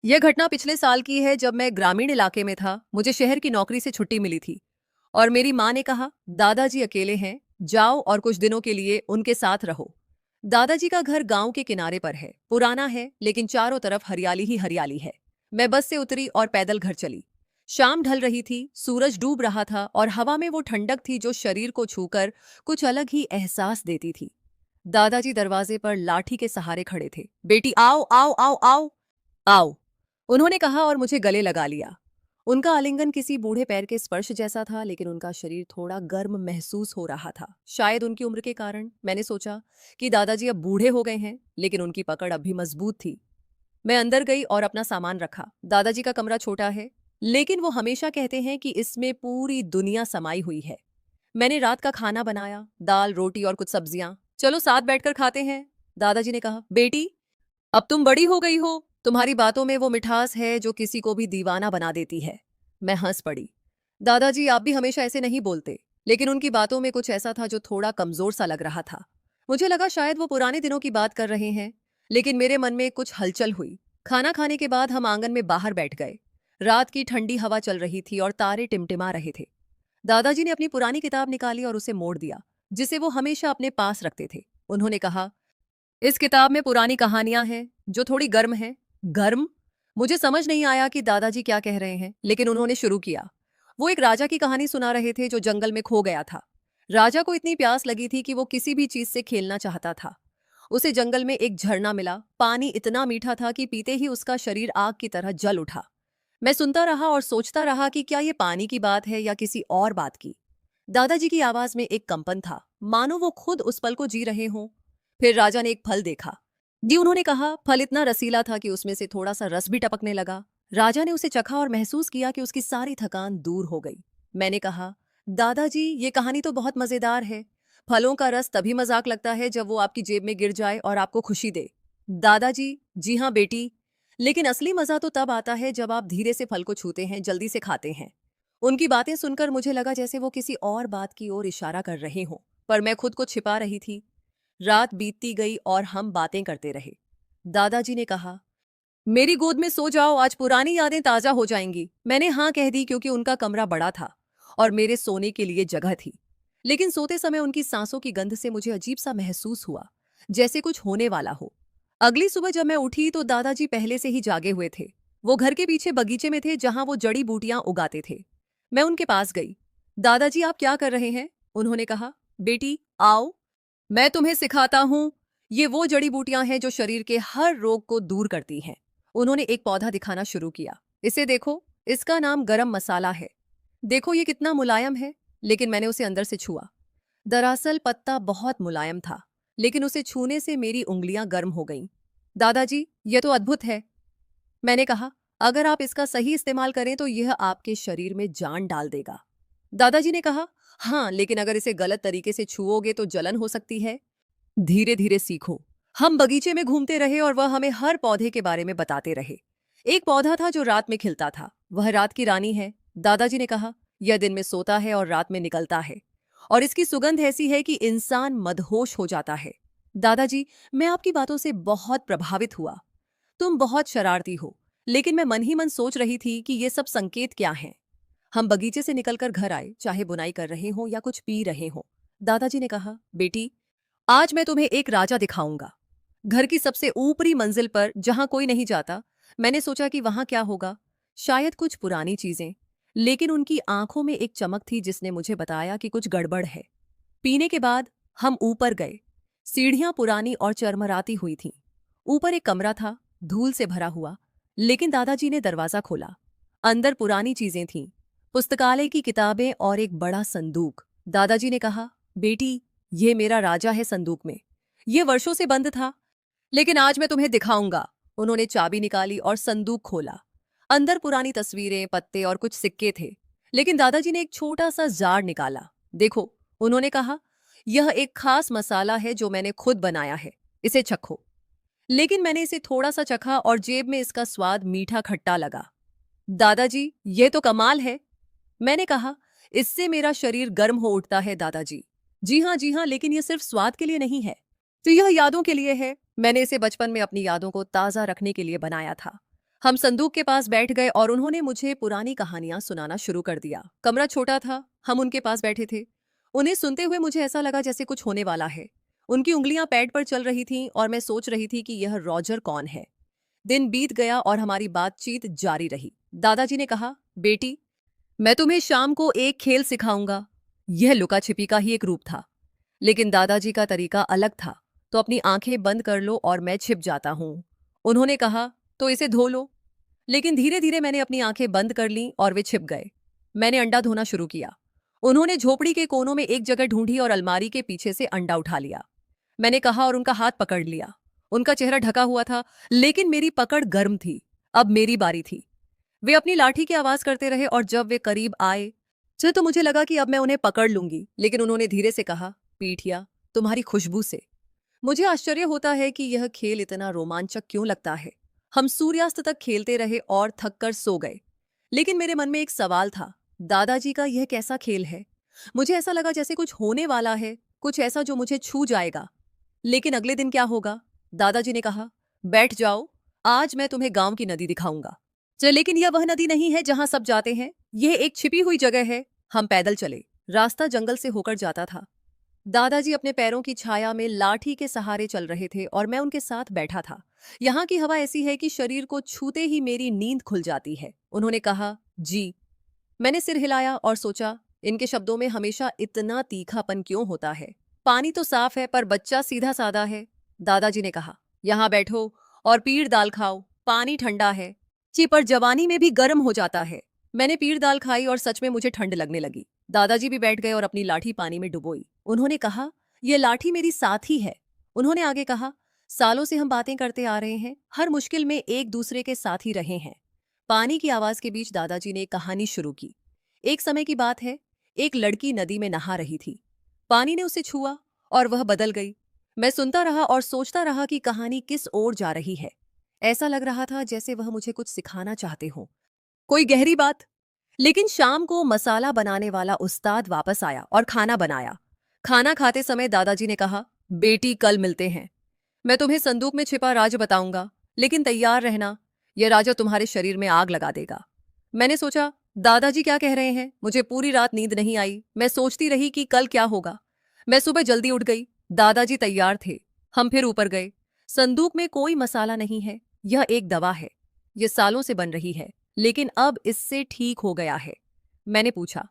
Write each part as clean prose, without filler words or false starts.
यह घटना पिछले साल की है जब मैं ग्रामीण इलाके में था। मुझे शहर की नौकरी से छुट्टी मिली थी और मेरी माँ ने कहा, दादाजी अकेले हैं, जाओ और कुछ दिनों के लिए उनके साथ रहो। दादाजी का घर गांव के किनारे पर है, पुराना है लेकिन चारों तरफ हरियाली ही हरियाली है। मैं बस से उतरी और पैदल घर चली। शाम ढल रही थी, सूरज डूब रहा था और हवा में वो ठंडक थी जो शरीर को छूकर कुछ अलग ही एहसास देती थी। दादाजी दरवाजे पर लाठी के सहारे खड़े थे। बेटी आओ आओ आओ आओ आओ, उन्होंने कहा और मुझे गले लगा लिया। उनका आलिंगन किसी बूढ़े पैर के स्पर्श जैसा था, लेकिन उनका शरीर थोड़ा गर्म महसूस हो रहा था, शायद उनकी उम्र के कारण। मैंने सोचा कि दादाजी अब बूढ़े हो गए हैं, लेकिन उनकी पकड़ अब भी मजबूत थी। मैं अंदर गई और अपना सामान रखा। दादाजी का कमरा छोटा है, लेकिन वो हमेशा कहते हैं कि इसमें पूरी दुनिया समाई हुई है। मैंने रात का खाना बनाया, दाल रोटी और कुछ सब्जियां। चलो साथ बैठकर खाते हैं, दादाजी ने कहा। बेटी, अब तुम बड़ी हो गई हो, तुम्हारी बातों में वो मिठास है जो किसी को भी दीवाना बना देती है। मैं हंस पड़ी। दादाजी आप भी हमेशा ऐसे नहीं बोलते, लेकिन उनकी बातों में कुछ ऐसा था जो थोड़ा कमजोर सा लग रहा था। मुझे लगा शायद वो पुराने दिनों की बात कर रहे हैं, लेकिन मेरे मन में कुछ हलचल हुई। खाना खाने के बाद हम आंगन में बाहर बैठ गए। रात की ठंडी हवा चल रही थी और तारे टिमटिमा रहे थे। दादाजी ने अपनी पुरानी किताब निकाली और उसे मोड़ दिया, जिसे वो हमेशा अपने पास रखते थे। उन्होंने कहा, इस किताब में पुरानी कहानियां हैं जो थोड़ी गर्म हैं। गर्म? मुझे समझ नहीं आया कि दादाजी क्या कह रहे हैं, लेकिन उन्होंने शुरू किया। वो एक राजा की कहानी सुना रहे थे जो जंगल में खो गया था। राजा को इतनी प्यास लगी थी कि वो किसी भी चीज से खेलना चाहता था। उसे जंगल में एक झरना मिला। पानी इतना मीठा था कि पीते ही उसका शरीर आग की तरह जल उठा। मैं सुनता रहा और सोचता रहा कि क्या ये पानी की बात है या किसी और बात की। दादाजी की आवाज में एक कंपन था, मानो वो खुद उस पल को जी रहे हों। फिर राजा ने एक फल देखा। जी, उन्होंने कहा। फल इतना रसीला था कि उसमें से थोड़ा सा रस भी टपकने लगा। राजा ने उसे चखा और महसूस किया कि उसकी सारी थकान दूर हो गई। मैंने कहा, दादाजी ये कहानी तो बहुत मजेदार है। फलों का रस तभी मजाक लगता है जब वो आपकी जेब में गिर जाए और आपको खुशी दे। दादाजी, जी हाँ बेटी, लेकिन असली मजा तो तब आता है जब आप धीरे से फल को छूते हैं, जल्दी से खाते हैं। उनकी बातें सुनकर मुझे लगा जैसे वो किसी और बात की ओर इशारा कर रहे हों, पर मैं खुद को छिपा रही थी। रात बीतती गई और हम बातें करते रहे। दादाजी ने कहा, मेरी गोद में सो जाओ, आज पुरानी यादें ताजा हो जाएंगी। मैंने हाँ कह दी क्योंकि उनका कमरा बड़ा था और मेरे सोने के लिए जगह थी। लेकिन सोते समय उनकी सांसों की गंध से मुझे अजीब सा महसूस हुआ, जैसे कुछ होने वाला हो। अगली सुबह जब मैं उठी तो दादाजी पहले से ही जागे हुए थे। वो घर के पीछे बगीचे में थे जहां वो जड़ी बूटियां उगाते थे। मैं उनके पास गई। दादाजी आप क्या कर रहे हैं? उन्होंने कहा। बेटी आओ, मैं तुम्हें सिखाता हूं। ये वो जड़ी बूटियां हैं जो शरीर के हर रोग को दूर करती हैं। उन्होंने एक पौधा दिखाना शुरू किया। इसे देखो, इसका नाम गरम मसाला है। देखो ये कितना मुलायम है। लेकिन मैंने उसे अंदर से छुआ। दरअसल पत्ता बहुत मुलायम था, लेकिन उसे छूने से मेरी उंगलियां गर्म हो गईं। दादाजी ये तो अद्भुत है, मैंने कहा। अगर आप इसका सही इस्तेमाल करें तो यह आपके शरीर में जान डाल देगा। दादाजी ने कहा, हाँ, लेकिन अगर इसे गलत तरीके से छुओगे तो जलन हो सकती है। धीरे धीरे सीखो। हम बगीचे में घूमते रहे और वह हमें हर पौधे के बारे में बताते रहे। एक पौधा था जो रात में खिलता था। वह रात की रानी है, दादाजी ने कहा। यह दिन में सोता है और रात में निकलता है, और इसकी सुगंध ऐसी है कि इंसान मदहोश हो जाता है। दादाजी, मैं आपकी बातों से बहुत प्रभावित हुआ। तुम बहुत शरारती हो, लेकिन मैं मन ही मन सोच रही थी कि ये सब संकेत क्या हैं। हम बगीचे से निकलकर घर आए, चाहे बुनाई कर रहे हो या कुछ पी रहे हो। दादाजी ने कहा, बेटी, आज मैं तुम्हें एक राजा दिखाऊंगा। घर की सबसे ऊपरी मंजिल पर, जहां कोई नहीं जाता। मैंने सोचा कि वहां क्या होगा, शायद कुछ पुरानी चीजें। लेकिन उनकी आंखों में एक चमक थी जिसने मुझे बताया कि कुछ गड़बड़ है। पीने के बाद हम ऊपर गए। सीढ़ियां पुरानी और चरमराती हुई थीं। ऊपर एक कमरा था, धूल से भरा हुआ। लेकिन दादाजी ने दरवाजा खोला। अंदर पुरानी चीजें थीं, पुस्तकालय की किताबें और एक बड़ा संदूक। दादाजी ने कहा, बेटी, ये मेरा राजा है संदूक में। ये वर्षों से बंद था, लेकिन आज मैं तुम्हें दिखाऊंगा। उन्होंने चाबी निकाली और संदूक खोला। अंदर पुरानी तस्वीरें, पत्ते और कुछ सिक्के थे। लेकिन दादाजी ने एक छोटा सा जार निकाला। देखो, उन्होंने कहा, यह एक खास मसाला है जो मैंने खुद बनाया है। इसे चखो। लेकिन मैंने इसे थोड़ा सा चखा और जेब में इसका स्वाद मीठा खट्टा लगा। दादाजी, ये तो कमाल है, मैंने कहा। इससे मेरा शरीर गर्म हो उठता है दादाजी। जी हाँ, लेकिन ये सिर्फ स्वाद के लिए नहीं है, तो यह यादों के लिए है। मैंने इसे बचपन में अपनी यादों को ताजा रखने के लिए बनाया था। हम संदूक के पास बैठ गए और उन्होंने मुझे पुरानी कहानियां सुनाना शुरू कर दिया। कमरा छोटा था, हम उनके पास बैठे थे। उन्हें सुनते हुए मुझे ऐसा लगा जैसे कुछ होने वाला है। उनकी उंगलियां पैड पर चल रही थीं और मैं सोच रही थी कि यह रॉजर कौन है। दिन बीत गया और हमारी बातचीत जारी रही। दादाजी ने कहा, बेटी, मैं तुम्हें शाम को एक खेल सिखाऊंगा। यह लुका छिपी का ही एक रूप था, लेकिन दादाजी का तरीका अलग था। तो अपनी आंखें बंद कर लो और मैं छिप जाता हूं। उन्होंने कहा, तो इसे धो लो। लेकिन धीरे धीरे मैंने अपनी आंखें बंद कर लीं और वे छिप गए। मैंने अंडा धोना शुरू किया। उन्होंने झोपड़ी के कोनों में एक जगह ढूंढी और अलमारी के पीछे से अंडा उठा लिया। मैंने कहा और उनका हाथ पकड़ लिया। उनका चेहरा ढका हुआ था, लेकिन मेरी पकड़ गर्म थी। अब मेरी बारी थी। वे अपनी लाठी की आवाज करते रहे और जब वे करीब आए तो मुझे लगा कि अब मैं उन्हें पकड़ लूंगी, लेकिन उन्होंने धीरे से कहा, पीठिया, तुम्हारी खुशबू से। मुझे आश्चर्य होता है कि यह खेल इतना रोमांचक क्यों लगता है। हम सूर्यास्त तक खेलते रहे और थककर सो गए। लेकिन मेरे मन में एक सवाल था, दादाजी का यह कैसा खेल है। मुझे ऐसा लगा जैसे कुछ होने वाला है, कुछ ऐसा जो मुझे छू जाएगा। लेकिन अगले दिन क्या होगा? दादाजी ने कहा, बैठ जाओ, आज मैं तुम्हें गांव की नदी दिखाऊंगा। लेकिन यह वह नदी नहीं है जहां सब जाते हैं। यह एक छिपी हुई जगह है। हम पैदल चले। रास्ता जंगल से होकर जाता था। दादाजी अपने पैरों की छाया में लाठी के सहारे चल रहे थे और मैं उनके साथ बैठा था। यहाँ की हवा ऐसी है कि शरीर को छूते ही मेरी नींद खुल जाती है। उन्होंने कहा, जी। मैंने सिर हिलाया और सोचा, इनके शब्दों में हमेशा इतना तीखापन क्यों होता है। पानी तो साफ है पर बच्चा सीधा साधा है। दादाजी ने कहा, यहाँ बैठो और पीर दाल खाओ, पानी ठंडा है। जी, पर जवानी में भी गर्म हो जाता है। मैंने पीर दाल खाई और सच में मुझे ठंड लगने लगी। दादाजी भी बैठ गए और अपनी लाठी पानी में डुबोई। उन्होंने कहा, यह लाठी मेरी साथी है। उन्होंने आगे कहा, सालों से हम बातें करते आ रहे हैं, हर मुश्किल में एक दूसरे के साथ ही रहे हैं। पानी की आवाज के बीच दादाजी ने एक कहानी शुरू की। एक समय की बात है, एक लड़की नदी में नहा रही थी। पानी ने उसे छुआ और वह बदल गई। मैं सुनता रहा और सोचता रहा कि कहानी किस ओर जा रही है। ऐसा लग रहा था जैसे वह मुझे कुछ सिखाना चाहते हों, कोई गहरी बात। लेकिन शाम को मसाला बनाने वाला उस्ताद वापस आया और खाना बनाया। खाना खाते समय दादाजी ने कहा, बेटी, कल मिलते हैं। मैं तुम्हें संदूक में छिपा राज बताऊंगा, लेकिन तैयार रहना, यह राजा तुम्हारे शरीर में आग लगा देगा। मैंने सोचा, दादाजी क्या कह रहे हैं। मुझे पूरी रात नींद नहीं आई। मैं सोचती रही कि कल क्या होगा। मैं सुबह जल्दी उठ गई। दादाजी तैयार थे। हम फिर ऊपर गए। संदूक में कोई मसाला नहीं है। यह एक दवा है। यह सालों से बन रही है, लेकिन अब इससे ठीक हो गया है। मैंने पूछा,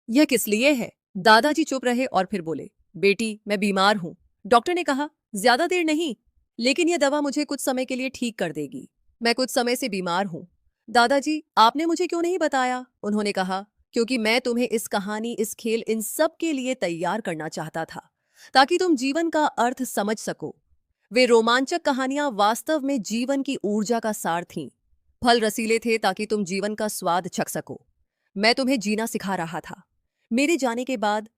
यह किस लिए है? दादाजी चुप रहे और फिर बोले, बेटी, मैं बीमार हूं। डॉक्टर ने कहा, ज्यादा देर नहीं, लेकिन यह दवा मुझे कुछ समय के लिए ठीक कर देगी। मैं कुछ समय से बीमार हूं। दादाजी, आपने मुझे क्यों नहीं बताया? उन्होंने कहा, क्योंकि मैं तुम्हें इस कहानी, इस खेल, इन सब के लिए तैयार करना चाहता था, ताकि तुम जीवन का अर्थ समझ सको। वे रोमांचक कहानियां वास्तव में जीवन की ऊर्जा का सार थीं। फल रसीले थे ताकि तुम जीवन का स्वाद चख सको। मैं तुम्हें जीना सिखा रहा था। मेरे जाने के बाद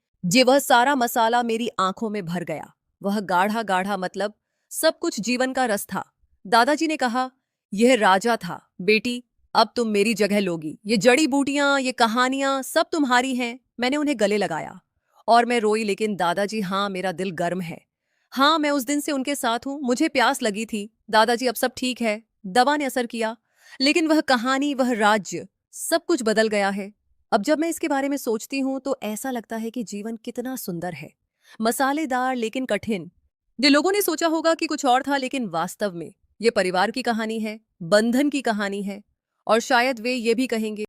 वह सारा मसाला मेरी आंखों में भर गया। वह गाढ़ा गाढ़ा, मतलब सब कुछ जीवन का रस था। दादाजी ने कहा, यह राजा था। बेटी, अब तुम मेरी जगह लोगी। ये जड़ी बूटियां, ये कहानियां सब तुम्हारी हैं। मैंने उन्हें गले लगाया और मैं रोई। लेकिन दादाजी, हाँ, मेरा दिल गर्म है। हाँ, मैं उस दिन से उनके साथ हूं। मुझे प्यास लगी थी। दादाजी, अब सब ठीक है। दवा ने असर किया, लेकिन वह कहानी, वह राज्य, सब कुछ बदल गया है। अब जब मैं इसके बारे में सोचती हूं तो ऐसा लगता है कि जीवन कितना सुंदर है, मसालेदार लेकिन कठिन। जो लोगों ने सोचा होगा कि कुछ और था, लेकिन वास्तव में ये परिवार की कहानी है, बंधन की कहानी है। और शायद वे ये भी कहेंगे